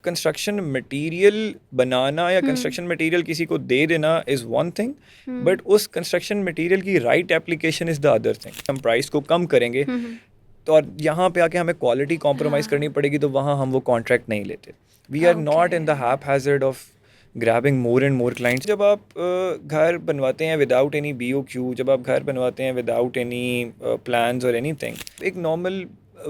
Construction material बनाना या construction material किसी को दे देना इज़ वन थिंग, बट उस कंस्ट्रक्शन मटेरियल की right application is the other thing. हम प्राइस को कम करेंगे तो और यहाँ पे आके हमें क्वालिटी कॉम्प्रोमाइज़ करनी पड़ेगी, तो वहाँ हम वो कॉन्ट्रैक्ट नहीं लेते. We are not in the haphazard of grabbing more and more clients. जब आप घर बनवाते हैं विदाउट एनी BOQ, जब आप घर बनवाते हैं विदाउट एनी प्लान्स और एनीथिंग, एक नॉर्मल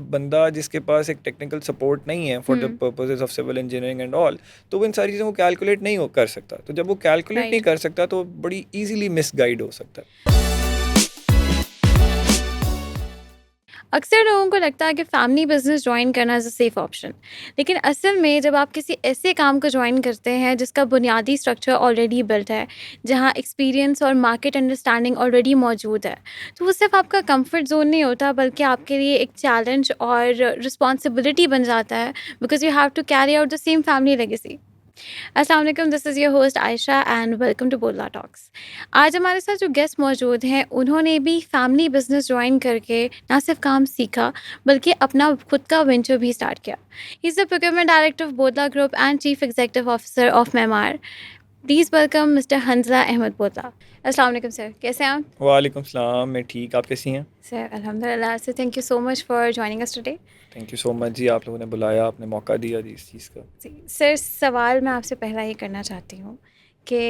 बंदा जिसके पास एक टेक्निकल सपोर्ट नहीं है for the purposes of civil engineering and all, तो वो इन सारी चीज़ों को कैलकुलेट नहीं कर सकता. तो जब वो कैलकुलेट नहीं कर सकता तो बड़ी ईजिली मिसगाइड हो सकता है. अक्सर लोगों को लगता है कि फ़ैमिली बिज़नेस जॉइन करना इज़ अ सेफ़ ऑप्शन, लेकिन असल में जब आप किसी ऐसे काम को जॉइन करते हैं जिसका बुनियादी स्ट्रक्चर ऑलरेडी बिल्ट है, जहां एक्सपीरियंस और मार्केट अंडरस्टैंडिंग ऑलरेडी मौजूद है, तो वो सिर्फ आपका कंफर्ट ज़ोन नहीं होता, बल्कि आपके लिए एक चैलेंज और रिस्पॉन्सिबिलिटी बन जाता है, because you have to carry out the same family legacy. अस्सलाम वालेकुम, this is your host Ayesha and welcome to Bola talks. आज हमारे साथ जो गेस्ट मौजूद हैं, उन्होंने भी फैमिली बिजनेस ज्वाइन करके ना सिर्फ काम सीखा, बल्कि अपना खुद का वेंचर भी स्टार्ट किया. He is the procurement director of Bodla group and chief executive officer of Memaar. Please welcome mister Hanzala Ahmed Bodla. अस्सलाम वालेकुम सर, कैसे हैं आप? वालेकुम सलाम, मैं ठीक, आप कैसी हैं? सर अल्हम्दुलिल्लाह. Sir thank you so much for joining us today. Thank you so much ji, आप लोगों ने बुलाया, आपने मौका दिया जी इस चीज़ का. जी सर, सवाल मैं आपसे पहला ये करना चाहती हूँ कि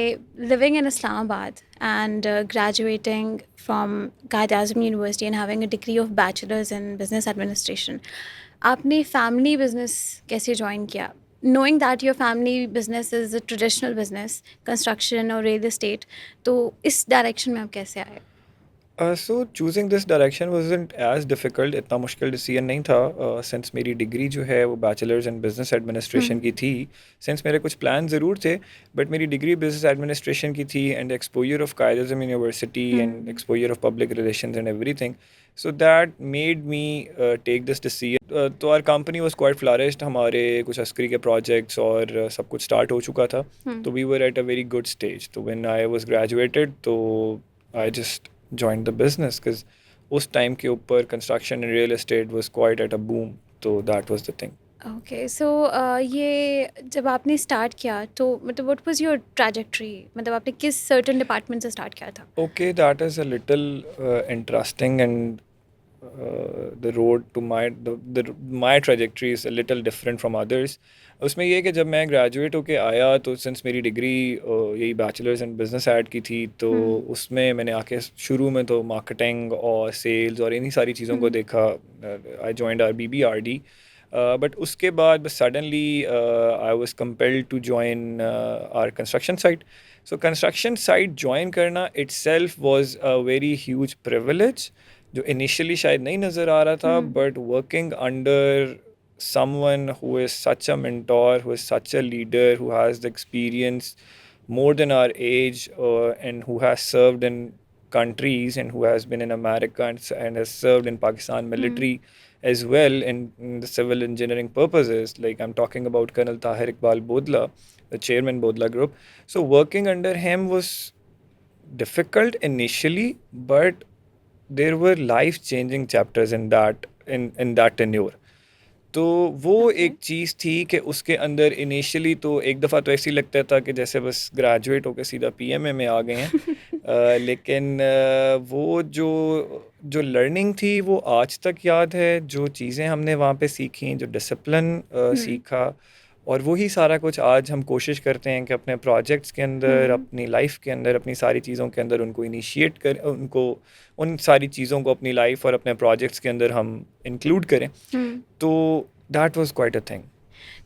living in Islamabad and graduating from Quaid Azam university and having a degree of bachelors in business administration, आपने फैमिली बिजनेस कैसे ज्वाइन किया, knowing that your family business is a traditional business, construction और रियल इस्टेट, तो इस डायरेक्शन में आप कैसे आए? So choosing this direction wasn't as difficult, इतना मुश्किल डिसीजन नहीं था. सिंस मेरी डिग्री जो है वो बैचलर्स इन बिजनेस एडमिनिस्ट्रेशन की थी, सिंस मेरे कुछ प्लान ज़रूर थे, बट मेरी डिग्री बिजनेस एडमिनिस्ट्रेशन की थी and exposure of Quaid Azam university and exposure of public relations and everything, so that made me take this decision. तो our company was quite flourished, हमारे कुछ अस्करी के प्रोजेक्ट्स और सब कुछ स्टार्ट हो चुका था. तो we were at a very good stage. तो व्हेन आई वाज ग्रेजुएटेड, तो I just joined the business because उस टाइम के ऊपर construction and real estate was quite at a boom. तो that was the thing. Okay so ये जब आपने start किया तो मतलब व्हाट वाज योर ट्रैजेक्टरी, मतलब आपने किस सर्टेन डिपार्टमेंट से स्टार्ट किया था? Okay, that is a little interesting, and the road to my trajectory is a little different from others. उसमें ये है कि जब मैं ग्रेजुएट होके आया, तो सिंस मेरी डिग्री यही बैचलर्स इन बिजनेस ऐड की थी, तो उसमें मैंने आके शुरू में तो मार्केटिंग और सेल्स और इन्हीं सारी चीज़ों को देखा. I joined our BBRD. But उसके बाद बस suddenly I was compelled to join our construction site. So construction site join करना itself was a very huge privilege, जो इनिशियली शायद नहीं नज़र आ रहा था, but working under someone who is such a mentor, who is such a leader, who has the experience more than our age, and who has served in countries and who has been in America and has served in Pakistan military as well in the civil engineering purposes. Like I'm talking about Colonel Tahir Iqbal Bodla, the chairman Bodla Group. So working under him was difficult initially, but there were life-changing chapters in that tenure. तो वो एक चीज़ थी कि उसके अंदर initially तो एक दफ़ा तो ऐसे ही लगता था कि जैसे बस ग्रेजुएट होकर सीधा PMA में आ गए हैं. लेकिन वो जो लर्निंग थी वो आज तक याद है. जो चीज़ें हमने वहाँ पे सीखी, जो डिसिप्लिन सीखा, और वही सारा कुछ आज हम कोशिश करते हैं कि अपने प्रोजेक्ट्स के अंदर, अपनी लाइफ के अंदर, अपनी सारी चीज़ों के अंदर उनको इनिशिएट कर, उनको उन सारी चीज़ों को अपनी लाइफ और अपने प्रोजेक्ट्स के अंदर हम इंक्लूड करें. तो that was quite a thing.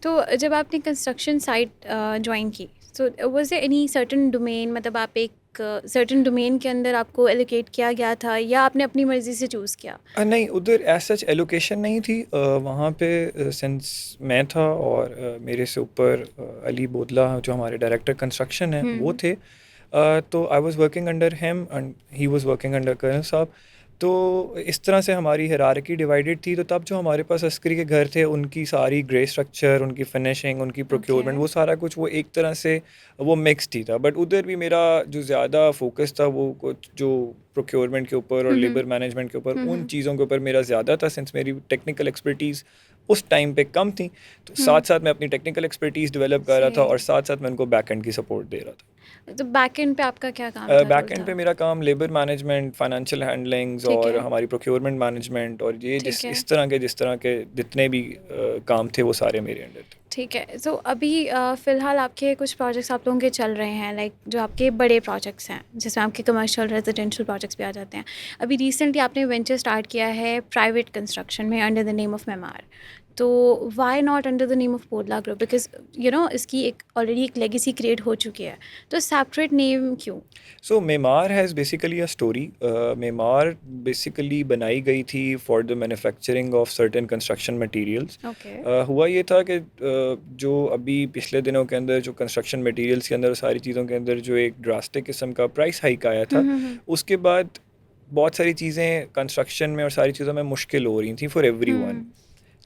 तो जब आपने कंस्ट्रक्शन साइट ज्वाइन की, so was there any certain domain, मतलब आप एक सर्टेन डोमेन के अंदर आपको एलोकेट किया गया था या आपने अपनी मर्ज़ी से चूज़ किया? नहीं, उधर एज सच एलोकेशन नहीं थी. वहाँ पे सिंस मैं था और मेरे से ऊपर अली बोदला जो हमारे डायरेक्टर कंस्ट्रक्शन हैं वो थे. तो I was working under him and he was working under colonel साहब. तो इस तरह से हमारी हायरार्की डिवाइडेड थी. तो तब जो हमारे पास अस्करी के घर थे, उनकी सारी ग्रे स्ट्रक्चर, उनकी फिनिशिंग, उनकी प्रोक्योरमेंट, वो सारा कुछ वो एक तरह से वो मिक्स्ड ही था. बट उधर भी मेरा जो ज़्यादा फोकस था वो कुछ जो प्रोक्योरमेंट के ऊपर और लेबर मैनेजमेंट के ऊपर, उन चीज़ों के ऊपर मेरा ज़्यादा था, सिंस मेरी टेक्निकल एक्सपर्टीज़ उस टाइम पे कम थी, तो साथ साथ मैं अपनी टेक्निकल एक्सपर्टीज़ डेवलप कर रहा था और सही। साथ साथ मैं उनको बैक एंड की सपोर्ट दे रहा था। तो बैक एंड पे आपका क्या काम था, बैक रोल एंड था? पे मेरा काम लेबर मैनेजमेंट, फाइनेंशियल हैंडलिंग्स ठीक और है, हमारी प्रोक्योरमेंट मैनेजमेंट और ये ठीक जिस है, इस तरह के जितने भी काम थे वो सारे मेरे अंडर थे। ठीक है। सो अभी फ़िलहाल आपके कुछ प्रोजेक्ट्स आप लोगों के चल रहे हैं, लाइक जो आपके बड़े प्रोजेक्ट्स हैं, जिसमें आपके कमर्शियल, रेज़िडेंशियल प्रोजेक्ट्स भी आ जाते हैं। अभी रिसेंटली आपने वेंचर स्टार्ट किया है प्राइवेट कंस्ट्रक्शन में under the name of Memar. तो why not under the name of Podla group? Because इसकी एक ऑलरेडी एक लेगेसी क्रिएट हो चुकी है। तो सेपरेट नेम क्यों? So Memar has basically a story. Memar basically बनाई गई थी for the manufacturing of certain construction materials. Okay. हुआ ये था कि जो अभी पिछले दिनों के अंदर जो कंस्ट्रक्शन मटेरियल्स के अंदर सारी चीज़ों के अंदर जो एक ड्रास्टिक किस्म का प्राइस हाइक आया था, हुँ। उसके बाद बहुत सारी चीज़ें कंस्ट्रक्शन में और सारी चीज़ों में मुश्किल हो रही थी फॉर एवरीवन। हुँ,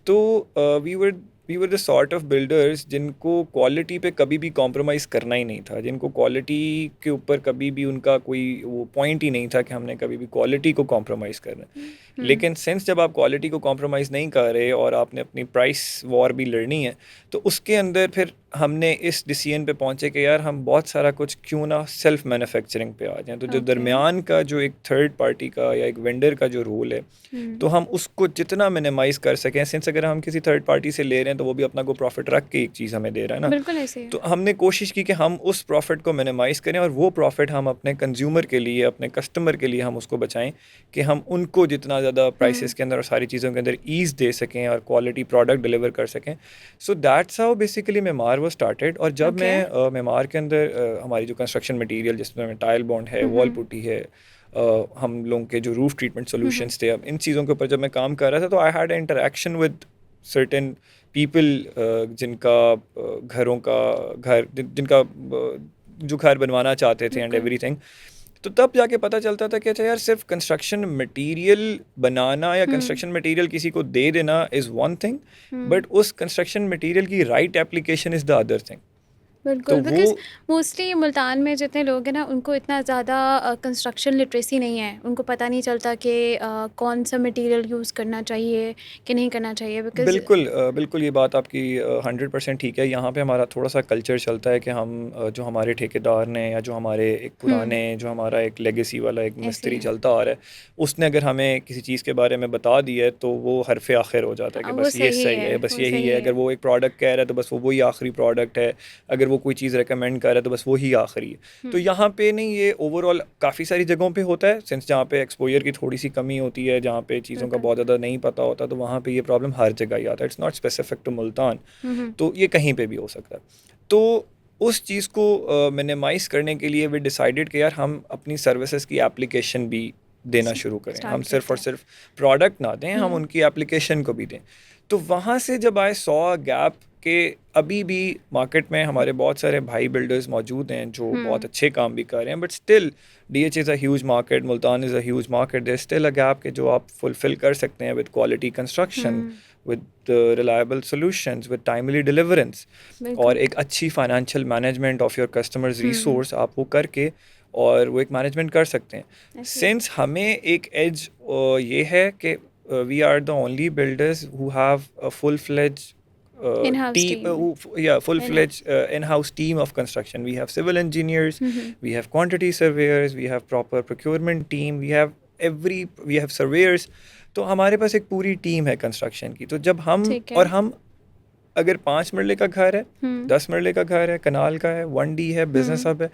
तो we were the sort of builders जिनको क्वालिटी पे कभी भी कॉम्प्रोमाइज़ करना ही नहीं था, जिनको क्वालिटी के ऊपर कभी भी उनका कोई वो पॉइंट ही नहीं था कि हमने कभी भी क्वालिटी को कॉम्प्रोमाइज़ करना है। हुँ, लेकिन सिंस जब आप क्वालिटी को कॉम्प्रोमाइज़ नहीं कर रहे और आपने अपनी प्राइस वॉर भी लड़नी है, तो उसके अंदर फिर हमने इस डिसीजन पे पहुंचे कि यार हम बहुत सारा कुछ क्यों ना सेल्फ मैन्युफैक्चरिंग पे आ जाएं। तो जो ओके। दरमियान का जो एक थर्ड पार्टी का या एक वेंडर का जो रोल है, हुँ, तो हम उसको जितना मिनिमाइज़ कर सकें, सिंस अगर हम किसी थर्ड पार्टी से ले रहे हैं तो वो भी अपना को प्रॉफिट रख के एक चीज़ हमें दे रहा है ना। बिल्कुल ऐसे ही है। तो हमने कोशिश की कि हम उस प्रॉफिट को मिनिमाइज़ करें और वो प्रॉफिट हम अपने कंज्यूमर के लिए, अपने कस्टमर के लिए हम उसको बचाएं, कि हम उनको जितना ज़्यादा प्राइसेस हुँ, के अंदर और सारी चीज़ों के अंदर ईज़ दे सकें और क्वालिटी प्रोडक्ट डिलीवर कर सकें। So that's how basically Maymar वो स्टार्टेड। और जब ओके। मैं मेमार के अंदर हमारी जो कंस्ट्रक्शन मटेरियल जिसमें टाइल बॉन्ड है, हुँ, वॉल हुँ, पुट्टी है, हम लोगों के जो रूफ ट्रीटमेंट हुँ, हुँ, सॉल्यूशंस थे, अब इन चीज़ों के ऊपर जब मैं काम कर रहा था तो I had interaction with certain people जिनका घरों का जिनका जो घर बनवाना चाहते थे एंड बिल्कुल। एवरीथिंग। तो तब जाके पता चलता था कि अच्छा यार, सिर्फ कंस्ट्रक्शन मटेरियल बनाना या हुँ, कंस्ट्रक्शन मटेरियल किसी को दे देना is one thing, hmm, but उस कंस्ट्रक्शन मटेरियल की right application is the other thing. तो बिल्कुल। वो बिकॉज़ मोस्टली मुल्तान में जितने लोग हैं ना, उनको इतना ज़्यादा कंस्ट्रक्शन लिटरेसी नहीं है। उनको पता नहीं चलता कि कौन-सा मटीरियल यूज़ करना चाहिए कि नहीं करना चाहिए, बिकॉज़ बिल्कुल बिल्कुल ये बात आपकी 100% ठीक है। यहाँ पे हमारा थोड़ा सा कल्चर चलता है कि हम जो हमारे ठेकेदार ने या जो हमारे एक हुँ, पुराने जो हमारा एक लेगेसी वाला एक ऐसे ही मिस्त्री है। चलता आ रहा है, उसने अगर हमें किसी चीज़ के बारे में बता दिया है तो वो हरफ़ आखिर हो जाता है कि वो बस ये सही सही है, है, बस वो यही सही है। अगर है। वो एक प्रोडक्ट कह रहा है तो बस वो वही आखिरी प्रोडक्ट है, अगर वो कोई चीज़ रिकमेंड कर रहा है तो बस वही आखिरी है। हुँ, तो यहाँ पे नहीं, ये ओवरऑल काफ़ी सारी जगहों पे होता है, सिंस जहाँ पे एक्सपोजर की थोड़ी सी कमी होती है, जहाँ पे चीज़ों का बिल्कुल। बहुत ज़्यादा नहीं पता होता, तो वहाँ पे ये प्रॉब्लम हर जगह ही आता है। It's not specific to Multan. Hmm, hmm, तो ये कहीं पे भी हो सकता है। तो उस चीज़ को मिनिमाइज़ करने के लिए वी डिसाइडेड कि यार हम अपनी सर्विसेज की एप्लीकेशन भी देना स शुरू करें। हम स्टार्ट सिर्फ़ करते और हैं। सिर्फ़ प्रोडक्ट ना दें, हम हुँ, उनकी एप्लीकेशन को भी दें। तो वहाँ से जब आई सॉ अ गैप कि अभी भी मार्केट में हमारे बहुत सारे भाई बिल्डर्स मौजूद हैं जो बहुत हुँ, अच्छे काम भी कर रहे हैं, but still DH is a huge market, Multan is a huge market, there is still a gap कि जो आप फुलफिल कर सकते हैं with quality construction, hmm, with reliable solutions, with timely deliverances और बिल्कुल। एक अच्छी financial management of your customers hmm, resource आप वो करके और वो एक मैनेजमेंट कर सकते हैं। ऐसे ही है। सिंस हमें एक एज ये है कि we are the only builders who have a full-fledged in-house team, team. yeah, in full-fledged in-house team of construction. We have civil engineers, hmm, hmm, we have quantity surveyors, we have proper procurement team, we have surveyors. तो हमारे पास एक पूरी team है construction की। तो जब हम ठीक है। और हम अगर 5 मरले का घर है, हुँ, 10 मरले का घर है, कनाल का है, 1D है, बिजनेस हुँ, हब है,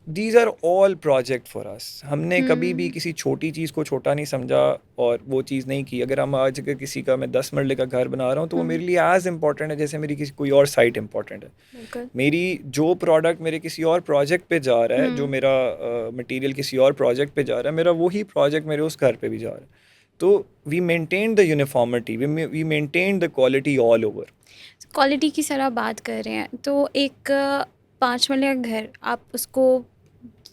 these are all project for us. हमने कभी भी हुँ, किसी छोटी चीज़ को छोटा नहीं समझा और वो चीज़ नहीं की। अगर हम आज अगर किसी का मैं 10 मरले का घर बना रहा हूँ तो वो हुँ, मेरे लिए एज इंपॉर्टेंट है जैसे मेरी किसी कोई और साइट इंपॉर्टेंट है। बिल्कुल। मेरी जो प्रोडक्ट मेरे किसी और प्रोजेक्ट पे जा रहा है, जो हुँ, मेरा मटेरियल किसी और प्रोजेक्ट पे जा रहा है, मेरा वही प्रोजेक्ट मेरे उस घर पे भी जा रहा है। तो we maintain the uniformity, we maintain the quality all over. Quality की सर आप बात कर रहे हैं, तो एक 5 मरले का घर आप उसको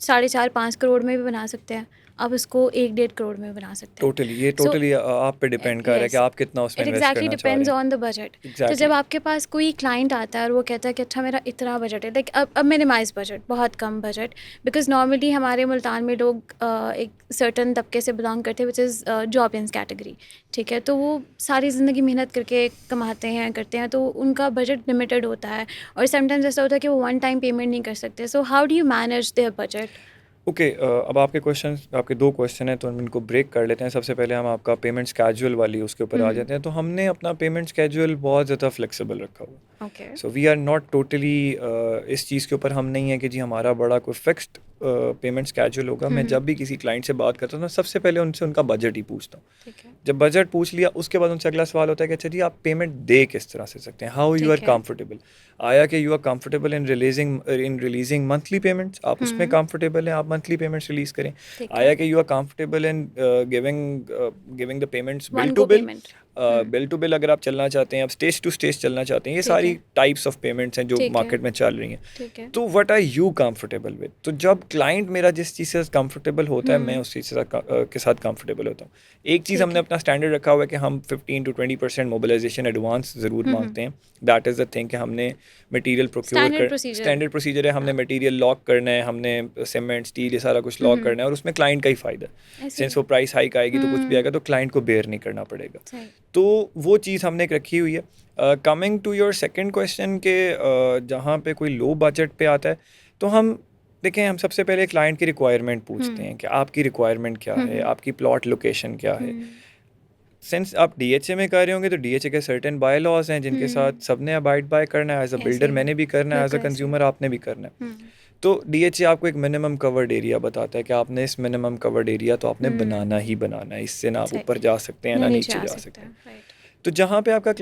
4.5-5 करोड़ में भी बना सकते हैं। आप उसको 1-1.5 करोड़ में बना सकते हैं। टोटली, ये सो टोटली आप पे डिपेंड कर रहा है कि यस, आप कितना उसमें इट इन्वेस्ट एग्जैक्टली करना चाह रहे डिपेंड्स हैं। On the budget. तो जब एग्जैक्टली। आपके पास कोई क्लाइंट आता है और वो कहता है कि अच्छा मेरा इतना बजट है, लाइक अब मिनिमाइज बजट, बहुत कम बजट, बिकॉज नॉर्मली हमारे मुल्तान में लोग एक सर्टन तबके से बिलोंग करते हैं विच इज़ जॉबियंस कैटेगरी, ठीक है। तो वो सारी ज़िंदगी मेहनत करके कमाते हैं करते हैं, तो उनका बजट लिमिटेड होता है, और समटाइम्स ऐसा होता है कि वो वन टाइम पेमेंट नहीं कर सकते। So how do you manage their budget? Okay, अब आपके दो क्वेश्चन हैं तो हम इनको ब्रेक कर लेते हैं। सबसे पहले हम आपका पेमेंट स्केड्यूल वाली उसके ऊपर आ जाते हैं। तो हमने अपना पेमेंट स्केड्यूल बहुत ज़्यादा फ्लेक्सिबल रखा हुआ है। Okay. So we are not totally इस चीज़ के ऊपर हम नहीं है कि जी हमारा बड़ा कोई फिक्स्ड पेमेंट स्केड्यूल होगा। मैं जब भी किसी क्लाइंट से बात करता हूँ ना, सबसे पहले उनसे उनका बजट ही पूछता हूँ। ठीक है। जब बजट पूछ लिया उसके बाद उनसे अगला सवाल होता है कि अच्छा जी आप पेमेंट दे किस तरह से सकते हैं, हाउ यू आर ठीक है। कंफर्टेबल। आया कि you are comfortable in releasing monthly payments, आप उसमें कंफर्टेबल हैं, आप मंथली पेमेंट्स रिलीज करें। ठीक है। आया कि you are comfortable in giving the payments bill one to go bill. Payment. Bill to bill अगर आप चलना चाहते हैं, आप स्टेज टू स्टेज चलना चाहते हैं, ये ठीक सारी है। टाइप्स ऑफ पेमेंट्स हैं जो ठीक है। मार्केट में चल रही हैं। ठीक है। तो what are you comfortable with? तो जब क्लाइंट मेरा जिस चीज़ से कंफर्टेबल होता है मैं उस चीज़ के साथ कंफर्टेबल होता हूँ। एक चीज़ ठीक हमने है। अपना स्टैंडर्ड रखा हुआ है कि हम 15 to 20% मोबिलाइजेशन एडवांस ज़रूर मांगते हैं। दैट इज़ द थिंग कि हमने मटेरियल प्रोक्योर स्टैंडर्ड कर, प्रोसीजर। स्टैंडर्ड प्रोसीजर है, हमने हाँ। मटेरियल लॉक करना है, हमने सीमेंट स्टील ये सारा कुछ लॉक करना है, और उसमें क्लाइंट का ही फ़ायदा है। ऐसे सिंस ही। वो प्राइस हाइक आएगी तो कुछ भी आएगा तो क्लाइंट को बेयर नहीं करना पड़ेगा। सही। तो वो चीज़ हमने एक रखी हुई है। Coming to your second question के जहाँ पे कोई लो बजट पे आता है तो हम देखें, हम सबसे पहले क्लाइंट की रिक्वायरमेंट पूछते हैं कि आपकी रिक्वायरमेंट क्या है, आपकी प्लॉट लोकेशन क्या है। सिंस आप डीएचए में कर रहे होंगे तो डीएचए के सर्टेन बाय लॉज हैं जिनके साथ सबने अबाइड बाय करना है। एज अ ऐसे बिल्डर ही। मैंने भी करना है, एज अ बिल्कुल ऐसे ही। कंज्यूमर आपने भी करना है। तो डीएचए आपको एक मिनिमम कवर्ड एरिया बताता है कि आपने इस मिनिमम कवर्ड एरिया तो आपने बनाना ही बनाना है, इससे ना आप सही। ऊपर जा सकते हैं ना ना नीचे नीचे आ जा सकता सकते है, हैं। राइट। तो जहाँ पे आपका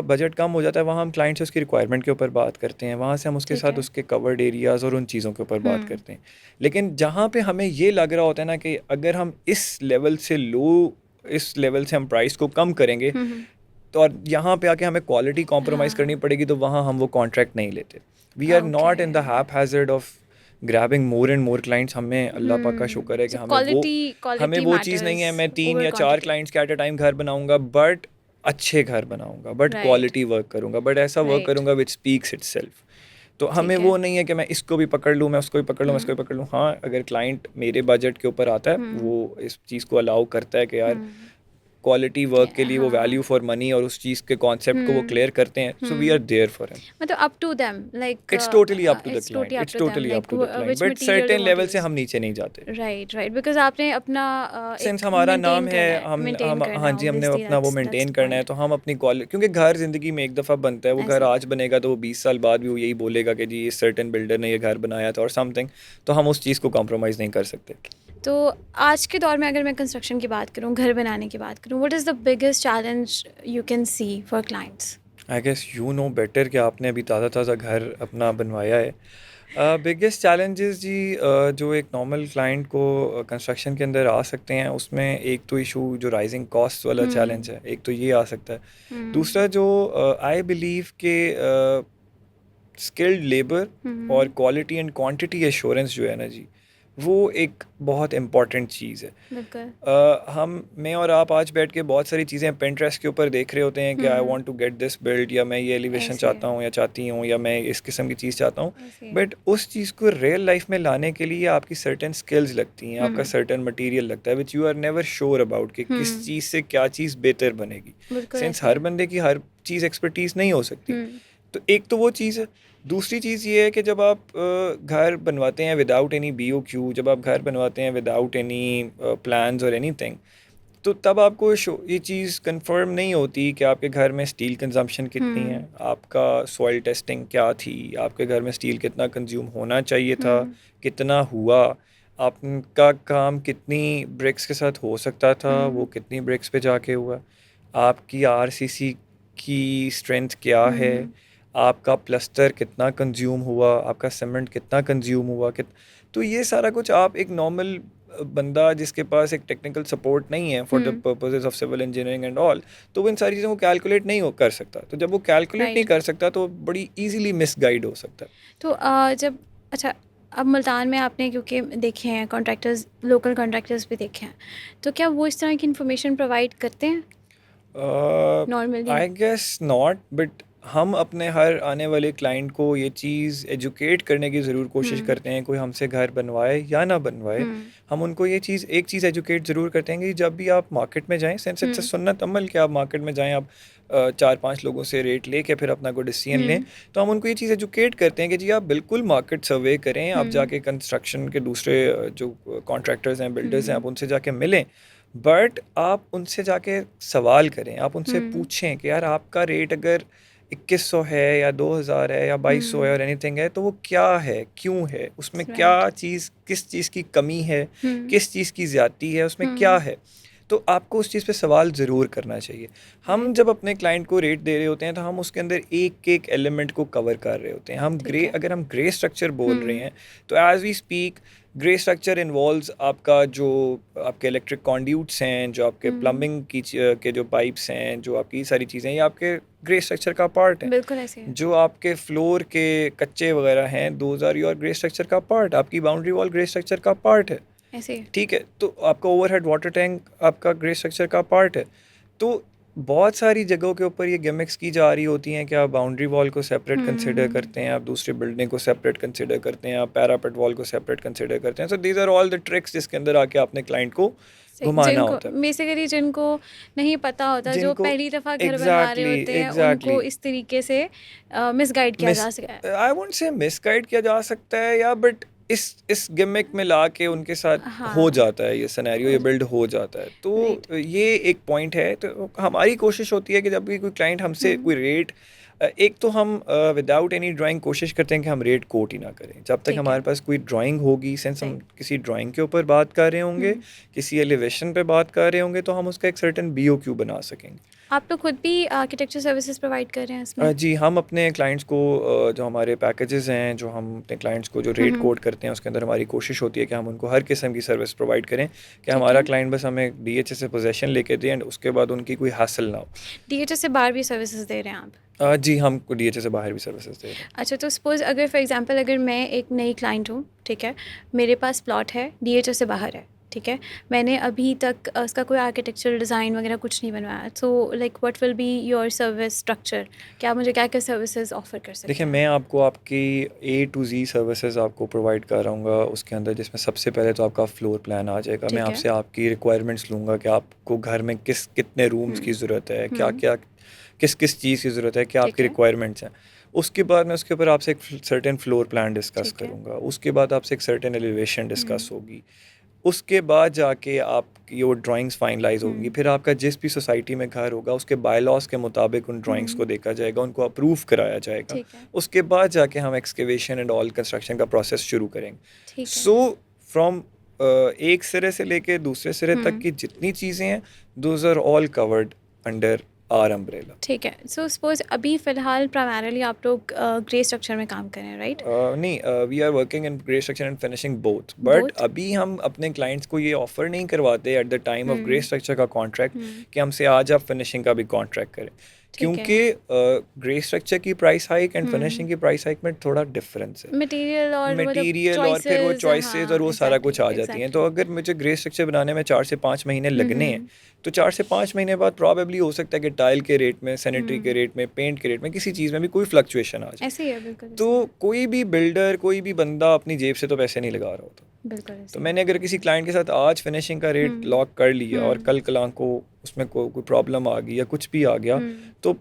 बजट कम हो जाता है वहाँ हम क्लाइंट से उसकी रिक्वायरमेंट के ऊपर बात करते हैं, वहाँ से हम उसके ठीक साथ है। उसके कवर्ड एरियाज़ और उन चीज़ों के ऊपर बात करते हैं। लेकिन जहाँ पे हमें ये लग रहा होता है ना कि अगर हम इस लेवल से हम प्राइस को कम करेंगे तो और यहाँ पे आके हमें क्वालिटी कॉम्प्रोमाइज़ करनी हाँ। पड़ेगी, तो वहाँ हम वो कॉन्ट्रैक्ट नहीं लेते। We are okay. Not in the haphazard of grabbing more and more clients. हमें अल्लाह पाक का शुक्र है कि सो क्वालिटी हमें क्वालिटी वो चीज़ नहीं मैटर्स है मैं तीन ओवर या चार क्वांटिटी। क्लाइंट्स के एट अ टाइम घर बनाऊंगा, बट अच्छे घर बनाऊंगा, बट राइट। क्वालिटी वर्क करूंगा, बट ऐसा वर्क राइट। करूंगा विच स्पीक्स इटसेल्फ। तो हमें ठीक है। वो नहीं है कि मैं इसको भी पकड़ लूँ, मैं उसको भी पकड़ लूँ, मैं इसको भी पकड़ लूँ। हाँ, अगर क्लाइंट मेरे बजट के ऊपर आता है वो इस चीज़ को अलाउ करता है कि यार क्वालिटी वर्क के लिए वो हाँ। वैल्यू फॉर मनी और उस चीज़ के कॉन्सेप्ट को वो क्लियर करते हैं, so we are there for him. मतलब up to them, like it's totally up to the it's client, totally up it's to them, totally up like to the client, which but material they certain want to level से use. हम नीचे नहीं जाते। Right, right, because आपने अपना since एक हमारा नाम मेंटेन है, करना है, मेंटेन हम करना हाँ है, जी, हमने ऑब्वियसली अपना वो दैट्स मेंटेन द करना है, पॉइंट। तो हम अपनी क्वालिटी, क्योंकि घर ज़िंदगी में एक दफ़ा बनता है, वो घर ऐसे ही। आज बनेगा तो वो 20 साल बाद भी वो यही बोलेगा कि जी इस सर्टेन बिल्डर ने ये घर बनाया था और समथिंग। तो हम उस चीज़ को कॉम्प्रोमाइज़ नहीं कर सकते। तो आज के दौर में अगर मैं कंस्ट्रक्शन की बात करूँ, घर बनाने की बात करूँ, what is the biggest challenge you can see for clients? I guess you know better कि आपने अभी ताज़ा ताज़ा घर अपना बनवाया है। बिगेस्ट चैलेंजेस जी, जो एक नॉर्मल क्लाइंट को कंस्ट्रक्शन के अंदर आ सकते हैं उसमें एक तो इशू जो राइजिंग कॉस्ट वाला चैलेंज है, एक तो ये आ सकता है। दूसरा जो आई बिलीव के स्किल्ड लेबर और क्वालिटी एंड क्वांटिटी एश्योरेंस जो है ना जी, वो एक बहुत इम्पॉर्टेंट चीज़ है। बिल्कुल। मैं और आप आज बैठ के बहुत सारी चीज़ें पिंटरेस्ट के ऊपर देख रहे होते हैं कि I want to get this build, या मैं ये एलिवेशन ऐसे चाहता हूँ या चाहती हूँ, या मैं इस किस्म की चीज़ चाहता हूँ। ऐसे। बट उस चीज़ को रियल लाइफ में लाने के लिए आपकी सर्टेन स्किल्स लगती हैं, आपका सर्टेन मटेरियल लगता है which you are never sure about कि किस चीज़ से क्या चीज़ बेहतर बनेगी। बिल्कुल सिंस ऐसे हर ही। बंदे की हर चीज़ एक्सपर्टीज़ नहीं हो सकती। तो एक तो वो चीज़ है। दूसरी चीज़ ये है कि जब आप घर बनवाते हैं विदाउट एनी BOQ, जब आप घर बनवाते हैं विदाउट एनी प्लान्स और एनीथिंग, तो तब आपको ये चीज़ कंफर्म नहीं होती कि आपके घर में स्टील कंजम्पशन कितनी है, आपका सॉइल टेस्टिंग क्या थी, आपके घर में स्टील कितना कंज्यूम होना चाहिए था, कितना हुआ, आपका काम कितनी ब्रिक्स के साथ हो सकता था, वो कितनी ब्रिक्स पे जाके हुआ, आपकी RCC की स्ट्रेंथ क्या है, आपका प्लस्टर कितना कंज्यूम हुआ, आपका सीमेंट कितना कंज्यूम हुआ, तो ये सारा कुछ आप एक नॉर्मल बंदा जिसके पास एक टेक्निकल सपोर्ट नहीं है for the purposes of civil engineering and all, तो वो इन सारी चीज़ों को कैलकुलेट नहीं कर सकता। तो जब वो कैलकुलेट नहीं राइट। कर सकता तो बड़ी इजीली मिसगाइड हो सकता है। तो जब अच्छा अब मुल्तान में आपने क्योंकि देखे हैं कॉन्ट्रैक्टर्स, लोकल कॉन्ट्रैक्टर्स भी देखे हैं, तो क्या वो इस तरह की इन्फॉर्मेशन प्रोवाइड करते हैं normally? I guess not, but हम अपने हर आने वाले क्लाइंट को ये चीज़ एजुकेट करने की ज़रूर कोशिश हुँ, करते हैं, कोई हमसे घर बनवाए या ना बनवाए। हुँ, हम उनको ये चीज़ एक चीज़ एजुकेट ज़रूर करते हैं कि जब भी आप मार्केट में जाएं, सेंस इट्स अ हुँ, सुन्नत अमल कि आप मार्केट में जाएं, आप 4-5 लोगों से रेट लेके फिर अपना कोई डिसीजन लें। हुँ, तो हम उनको ये चीज़ एजुकेट करते हैं कि जी आप बिल्कुल मार्केट सर्वे करें, आप हुँ, जाके कंस्ट्रक्शन के दूसरे जो कॉन्ट्रैक्टर्स हैं, बिल्डर्स हैं, हुँ, आप उनसे जाके मिलें। बट आप उनसे जाके सवाल करें, आप उनसे हुँ, पूछें कि यार आपका रेट अगर 2100 है या 2000 है या 2200 है हुँ, और एनीथिंग है, तो वो क्या है, क्यों है, उसमें क्या राइट, चीज़, किस चीज़ की कमी है, हुँ, किस चीज़ की ज़्यादती है, उसमें क्या हुँ, है। तो आपको उस चीज़ पे सवाल ज़रूर करना चाहिए। हम राइट, जब अपने क्लाइंट को रेट दे रहे होते हैं तो हम उसके अंदर एक एक एलिमेंट को कवर कर रहे होते हैं। हम ठीक ग्रे, है। अगर हम ग्रे स्ट्रक्चर बोल रहे हुँ, हैं तो as we speak grey structure involves आपका जो आपके इलेक्ट्रिक कॉन्ड्यूट्स हैं, जो आपके हुँ, प्लम्बिंग की के जो पाइप्स हैं, जो आपकी ये सारी चीज़ें, ये आपके ग्रे स्ट्रक्चर का पार्ट है। बिल्कुल ऐसे ही है, जो आपके फ्लोर के कच्चे वगैरह हैं, those are your grey structure का पार्ट। आपकी बाउंड्री वॉल ग्रे स्ट्रक्चर का पार्ट है। ऐसे ही है। ठीक है, तो आपका ओवरहेड वाटर टैंक आपका ग्रे स्ट्रक्चर का पार्ट है। तो बहुत सारी जगहों के ऊपर ये गिमिक्स की जा रही होती हैं कि आप बाउंड्री वॉल को सेपरेट कंसिडर हुँ, करते हैं, आप दूसरी बिल्डिंग को सेपरेट कंसिडर करते हैं, आप पैरापेट वॉल को सेपरेट कंसिडर करते हैं। So these are all the tricks जिसके अंदर आके आपने क्लाइंट को सही घुमाना जिनको होता है। बेसिकली जिनको नहीं पता होता, जो जिनको पहली दफ़ा घर बनवा रहे एग्जैक्टली होते हैं, एग्जैक्टली उनको इस तरीके से मिसगाइड किया मिस जा सका है। आई वोंट से मिसगाइड किया जा सकता है या, बट इस गिमिक में ला के उनके साथ हो हाँ, जाता है, ये सिनेरियो ये और बिल्ड हो जाता है। राइट, तो ये एक पॉइंट है। तो हमारी कोशिश होती है कि जब भी कोई क्लाइंट हमसे हुँ, कोई रेट, एक तो हम विदाउट एनी ड्राइंग कोशिश करते हैं कि हम रेट कोट ही ना करें जब तक ठीक है, हमारे पास कोई ड्राइंग होगी। सेंस हम सही, किसी ड्राइंग के ऊपर बात कर रहे होंगे, हुँ। किसी एलिवेशन पे बात कर रहे होंगे, तो हम उसका एक सर्टेन बीओक्यू बना सकेंगे। आप लोग खुद भी आर्किटेक्चर सर्विसेज़ प्रोवाइड कर रहे हैं इसमें? जी, हम अपने क्लाइंट्स को जो हमारे पैकेजेस हैं, जो हम अपने क्लाइंट्स को जो हुँ, रेट हुँ, कोट करते हैं, उसके अंदर हमारी कोशिश होती है कि हम उनको हर किस्म की सर्विस प्रोवाइड करें कि ठीक हमारा है। क्लाइंट बस हमें डीएचए से पोजेसन लेके दे एंड उसके बाद उनकी कोई हासिल ना हो। डीएचएस से बाहर भी सर्विसेज़ दे रहे हैं आप? जी, हम डीएचए से बाहर भी सर्विसेज दे रहे हैं। अच्छा, तो सपोज़ अगर फॉर एग्ज़ाम्पल अगर मैं एक नई क्लाइंट हूँ, ठीक है? मेरे पास प्लॉट है, डीएचएस से बाहर है, ठीक है? मैंने अभी तक उसका कोई आर्किटेक्चरल डिज़ाइन वगैरह कुछ नहीं बनवाया। So like what will be your service structure? क्या आप मुझे क्या-क्या सर्विसेज़ ऑफ़र कर सकते देखिए, हैं? मैं आपको आपकी ए टू ज़ी सर्विसेज आपको प्रोवाइड कर रहा हूँगा उसके अंदर, जिसमें सबसे पहले तो आपका फ्लोर प्लान आ जाएगा। मैं ठीक है। आपसे आपकी रिक्वायरमेंट्स लूँगा कि आपको घर में कितने रूम्स हुँ, की ज़रूरत है, हुँ, क्या-क्या, किस-किस चीज़ की ज़रूरत है, क्या ठीक आपकी है, रिक्वायरमेंट्स हैं। उसके बाद मैं उसके ऊपर आपसे एक सर्टेन फ्लोर प्लान डिस्कस ठीक है। करूँगा। उसके बाद आपसे एक सर्टेन एलिवेशन डिस्कस हुँ, होगी। उसके बाद जाके आपकी वो ड्राइंग्स फाइनलाइज़ होंगी। हुँ, फिर आपका जिस भी सोसाइटी में घर होगा, उसके बाय-लॉज़ के मुताबिक उन ड्राइंग्स हुँ, को देखा जाएगा, उनको अप्रूव कराया जाएगा। ठीक है, उसके बाद जाके हम एक्सकवेशन एंड ऑल कंस्ट्रक्शन का प्रोसेस शुरू करेंगे। ठीक है। सो फ्रॉम एक सिरे से लेके दूसरे सिरे तक हुँ। की जितनी चीज़ें हैं, those are all covered under our umbrella. ठीक है। सो सपोज़ अभी फ़िलहाल प्राइमरीली आप लोग ग्रे स्ट्रक्चर में काम कर रहे हैं, राइट? नहीं, we are working in grey structure and finishing both, but both? अभी हम अपने क्लाइंट्स को ये ऑफर नहीं करवाते at the time of grey hmm, structure का कॉन्ट्रैक्ट हुँ, कि हमसे आज आप फिनिशिंग का भी कॉन्ट्रैक्ट करें, ठीक है। क्योंकि ग्रे स्ट्रक्चर की price hike and hmm, finishing की प्राइस हाइक में थोड़ा डिफरेंस है। मटीरियल और मतलब मटेरियल और फिर वो चॉइसेस चॉइसेस और हाँ, वो सारा एग्ज़ैक्टली, कुछ आ जाती हैं। तो एग्ज़ैक्टली। अगर मुझे ग्रे स्ट्रक्चर बनाने में 4 से 5 महीने हुँ, लगने हैं, हुँ, तो 4 से 5 महीने बाद प्रॉबेबली हो सकता है कि टाइल के रेट में, सैनिटरी के हुँ। रेट में, पेंट के रेट में, किसी चीज़ में भी कोई फ्लक्चुएशन आ जाए। ऐसे ही है, बिल्कुल तो ऐसे ही है। कोई भी बिल्डर, कोई भी बंदा अपनी जेब से तो पैसे नहीं लगा रहा होता। बिल्कुल तो ऐसे ही है। मैंने अगर किसी क्लाइंट के साथ आज फिनिशिंग का रेट हुँ, लॉक कर लिया और हुँ, कल कलां को उसमें कोई प्रॉब्लम आ गई या कुछ भी आ गया, हुँ, तो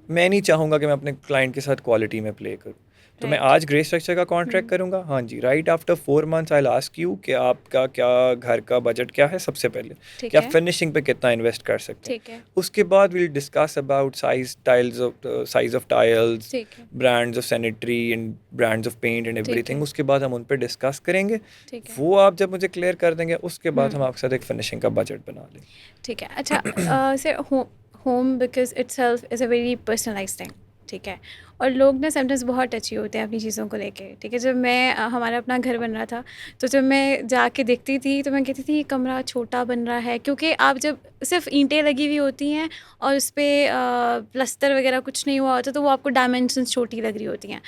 मैं नहीं चाहूँगा कि मैं अपने क्लाइंट के साथ क्वालिटी में प्ले करूँ। तो मैं राइट। आज ग्रे स्ट्रक्चर का कॉन्ट्रैक्ट हुँ, करूँगा। हाँ जी, right after 4 months I will ask you कि आपका क्या घर का बजट क्या है सबसे पहले, कि ठीक आप है, फिनिशिंग पे कितना इन्वेस्ट कर सकते हैं। ठीक है, उसके बाद we will discuss about size of tiles, ठीक है, brands of sanitary and brands of paint and ठीक एवरीथिंग। है, उसके बाद हम उन पे डिस्कस करेंगे। ठीक है। वो आप जब मुझे क्लियर कर देंगे, उसके बाद हम हुँ, आपके साथ एक फिनिशिंग का बजट बना ठीक है। अच्छा लेंगे। Sir home because itself is a very personalised thing, ठीक है? और लोग ना समटाइम्स बहुत टची होते हैं अपनी चीज़ों को लेके, ठीक है? जब मैं हमारा अपना घर बन रहा था, तो जब मैं जाके देखती थी, तो मैं कहती थी ये कमरा छोटा बन रहा है, क्योंकि आप जब सिर्फ़ ईंटें लगी हुई होती हैं और उसपे प्लास्टर वगैरह कुछ नहीं हुआ होता, तो वो आपको डायमेंशंस छोटी लग रही होती हैं।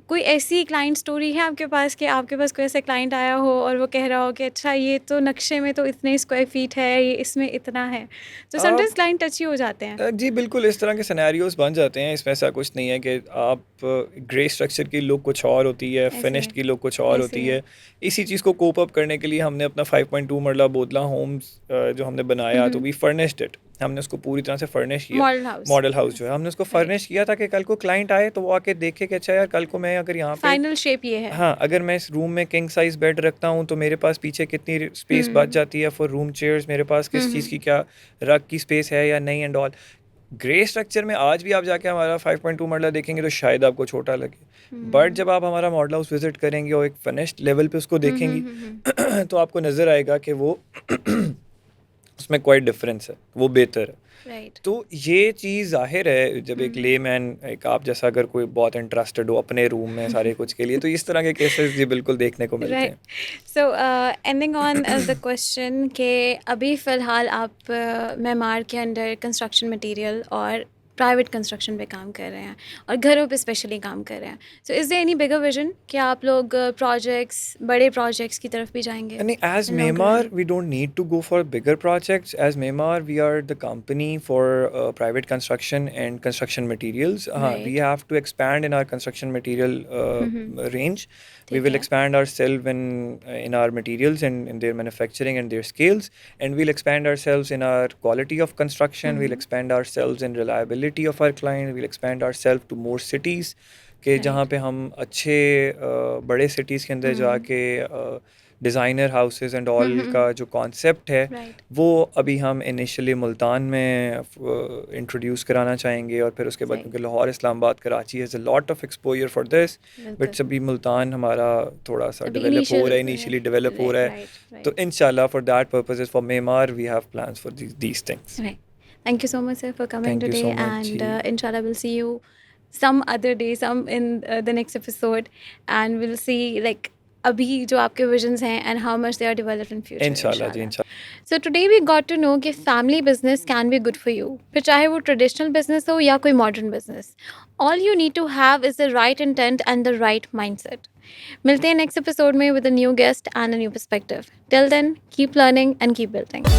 कोई ऐसी क्लाइंट स्टोरी है आपके पास कि आपके पास कोई ऐसा क्लाइंट आया हो और वो कह रहा हो कि अच्छा ये तो नक्शे में तो इतने स्क्वायर फीट है, ये इसमें इतना है, तो आप समटाइम्स क्लाइंट टची हो जाते हैं। जी बिल्कुल, इस तरह के सिनेरियोज़ बन जाते हैं। इसमें ऐसा कुछ नहीं है कि आप ग्रे स्ट्रक्चर की लुक कुछ और होती है, ऐसे फिनिश्ड की लुक कुछ और ऐसे होती है। है। इसी चीज़ को कोप अप करने के लिए हमने अपना 5.2 मरला बोदला होम्स जो हमने बनाया, तो वी फर्निश्ड इट। हमने उसको पूरी तरह से फर्निश किया। Model house. मॉडल हाउस जो है, हमने उसको राइट। फर्निश किया ताकि कल को क्लाइंट आए तो वो आके देखे कि अच्छा यार, कल को मैं अगर यहाँ पे, फाइनल शेप ये है। हाँ, अगर मैं इस रूम में किंग साइज़ बेड रखता हूँ तो मेरे पास पीछे कितनी स्पेस बच हम्म। जाती है फॉर रूम चेयर्स, मेरे पास किस चीज़ की क्या रग की स्पेस है या नहीं एंड ऑल। ग्रे स्ट्रक्चर में आज भी आप जाके हमारा 5.2 मरला देखेंगे तो शायद आपको छोटा लगे, बट हम्म। जब आप हमारा मॉडल हाउस विजिट करेंगे और एक फिनिश्ड लेवल पे उसको देखेंगी हम्म। तो आपको नज़र आएगा कि वो उसमें क्वाइट डिफरेंस है, वो बेहतर है। राइट। तो ये चीज़ ज़ाहिर है, जब एक लेमैन, एक आप जैसा अगर कोई बहुत इंटरेस्टेड हो अपने रूम में सारे कुछ के लिए, तो इस तरह के केसेस जी बिल्कुल देखने को मिलते राइट। हैं। सो एंडिंग ऑन द क्वेश्चन कि अभी फ़िलहाल आप मेमार के अंडर कंस्ट्रक्शन मटेरियल और प्राइवेट कंस्ट्रक्शन पे काम कर रहे हैं और घरों पे स्पेशली काम कर रहे हैं। So is there any bigger vision कि आप लोग प्रोजेक्ट्स, बड़े प्रोजेक्ट्स की तरफ भी जाएंगे And as in long Memar, run? we don't need to go for bigger projects. As Memar, we are the company for private construction and construction materials. We right. have to expand in our construction material range. We ठीक will है। expand ourselves in our materials and in their manufacturing and their scales, and we'll expand ourselves in our quality of construction. We'll expand ourselves in reliability of our client. We'll expand ourselves to more cities, कि जहाँ right. पे हम अच्छे बड़े cities के अंदर जाके designer houses and all का जो कॉन्सेप्ट है राइट। वो अभी हम इनिशियली मुल्तान में इंट्रोड्यूस कराना चाहेंगे, और फिर उसके बाद सही। क्योंकि Lahore, Islamabad, Karachi has a lot of exposure for this, बिल्कुल। बट अभी मुल्तान हमारा थोड़ा सा अभी डेवलप हो इनिशियल। रहा है, इनिशियली डेवलप हो रहा है। राइट। तो राइट। इंशाल्लाह for that purposes for Memaar we have plans for these things. Right. Thank you so much, sir, for coming thank you today. So much And जी। inshallah, we'll see you some other day, some in the next episode, and we'll see like abhi jo aapke visions hain and how much they are developed in future, इंशाल्लाह जी, inshallah. इंशाल्लाह। So today we got to know कि family business can be good for you. फिर चाहे वो traditional business हो या कोई modern business. All you need to have is the right intent and the right mindset. मिलते हैं next episode में with a new guest and a new perspective. Till then, keep learning and keep building.